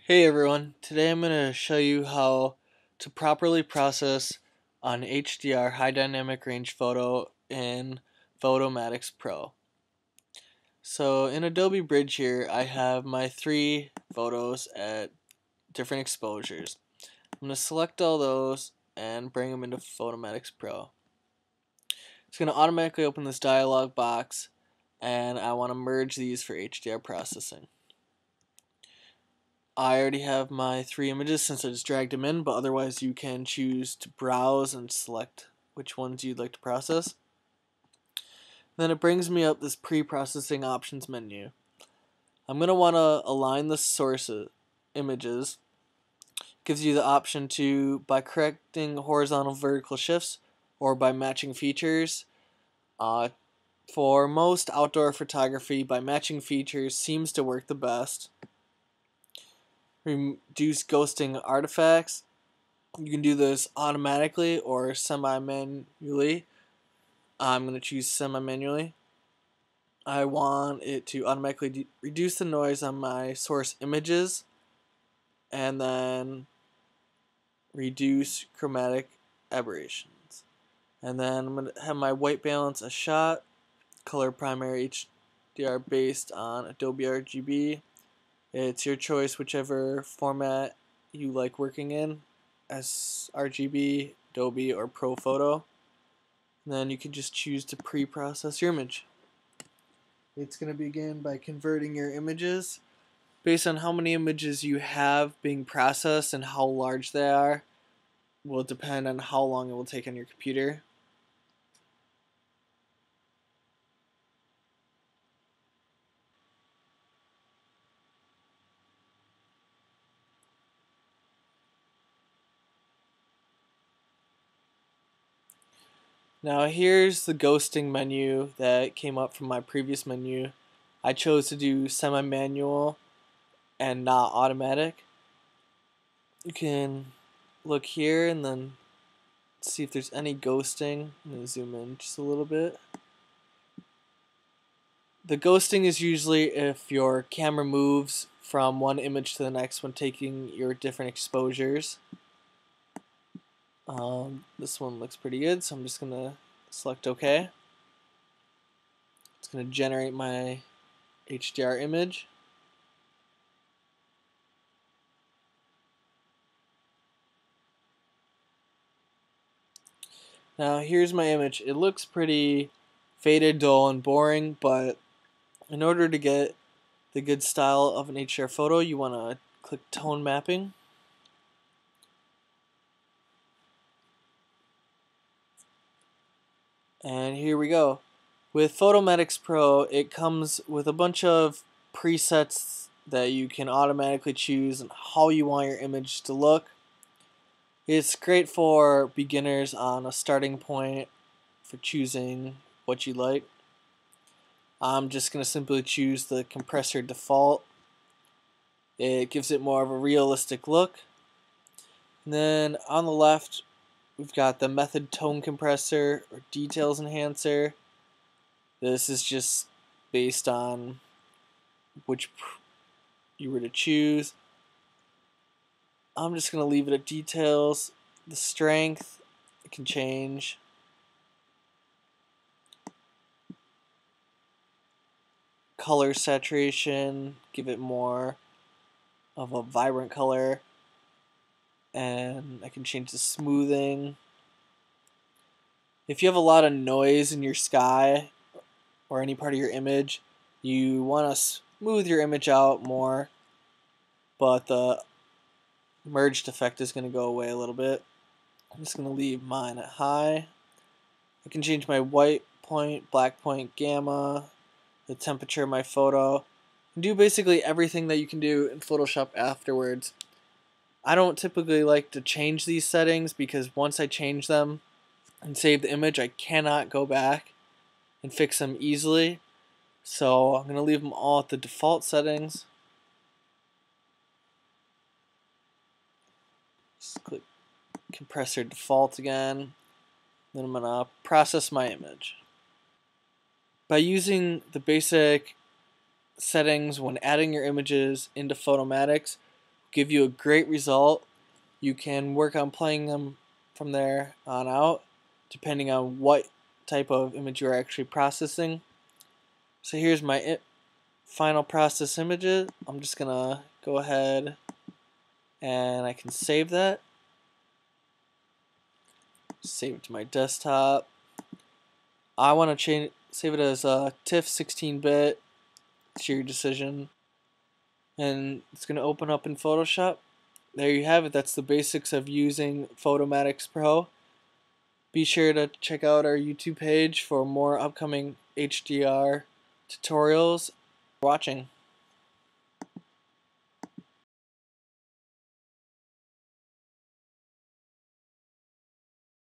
Hey everyone, today I'm going to show you how to properly process an HDR high dynamic range photo in Photomatix Pro. So in Adobe Bridge here I have my three photos at different exposures. I'm going to select all those and bring them into Photomatix Pro. It's going to automatically open this dialog box and I want to merge these for HDR processing. I already have my three images since I just dragged them in, but otherwise you can choose to browse and select which ones you'd like to process. Then it brings me up this pre-processing options menu. I'm going to want to align the source images. It gives you the option to, by correcting horizontal vertical shifts or by matching features. For most outdoor photography, by matching features seems to work the best. Reduce ghosting artifacts. You can do this automatically or semi-manually. I'm going to choose semi-manually. I want it to automatically reduce the noise on my source images and then reduce chromatic aberrations. And then I'm going to have my white balance a shot, color primary HDR based on Adobe RGB. It's your choice, whichever format you like working in, as RGB, Adobe, or Pro Photo. And then you can just choose to pre-process your image. It's going to begin by converting your images. Based on how many images you have being processed and how large they are, will depend on how long it will take on your computer. Now here's the ghosting menu that came up from my previous menu. I chose to do semi-manual and not automatic. You can look here and then see if there's any ghosting. I'm going to zoom in just a little bit. The ghosting is usually if your camera moves from one image to the next when taking your different exposures. This one looks pretty good, so I'm just going to select OK. It's going to generate my HDR image. Now here's my image. It looks pretty faded, dull, and boring, but in order to get the good style of an HDR photo, you want to click tone mapping. And here we go. With Photomatix Pro, it comes with a bunch of presets that you can automatically choose and how you want your image to look. It's great for beginners on a starting point for choosing what you like. I'm just going to simply choose the compressor default. It gives it more of a realistic look. And then on the left, we've got the method tone compressor or details enhancer. This is just based on which you were to choose. I'm just going to leave it at details. The strength, it can change. Color saturation, give it more of a vibrant color. And I can change the smoothing. If you have a lot of noise in your sky or any part of your image, you want to smooth your image out more, but the merged effect is going to go away a little bit. I'm just going to leave mine at high. I can change my white point, black point, gamma, the temperature of my photo, and do basically everything that you can do in Photoshop afterwards. I don't typically like to change these settings because once I change them and save the image, I cannot go back and fix them easily. So I'm going to leave them all at the default settings. Just click compressor default again. Then I'm going to process my image. By using the basic settings when adding your images into Photomatix, give you a great result. You can work on playing them from there on out, depending on what type of image you're actually processing. So here's my final process images. I'm just gonna go ahead and I can save that. Save it to my desktop. I want to save it as a TIFF 16-bit. It's your decision. And it's going to open up in Photoshop. There you have it. That's the basics of using Photomatix Pro. Be sure to check out our YouTube page for more upcoming HDR tutorials. Watching.